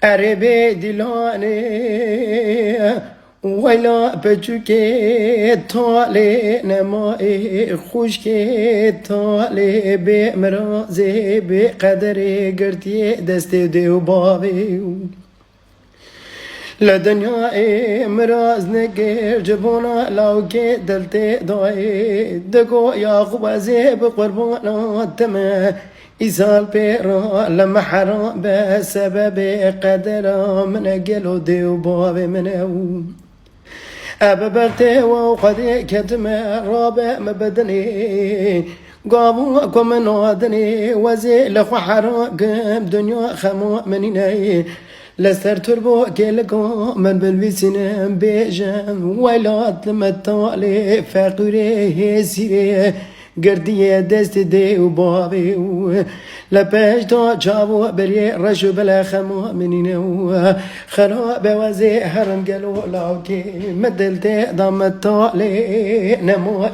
عربي دلاني ولا بچوكي طالي نمائي خوشكي طالي بمرازي بقدري قرتي دستي ديو بابي لدنيا مراز نقر جبونا لو كي دلتي ضاي دقو يا خوازي بقربانا تما إزال بيرا لما حرام بسبب قدر من قلو ديو بابي منو أبا بغتي وقدي كتما رابع مبدني قاموا كمن وادني وزي لخو حرام دنيا خمو منيني لستر تربو كيلكو من بالبسنم بيجم ويلات لما الطالي فقري سيري قردية دست دي وبابي لباش تو جابو بري رشو بلا خمو منينو خراب وزي هرم قالوا لاوكي مدلتي ضم الطالي نمو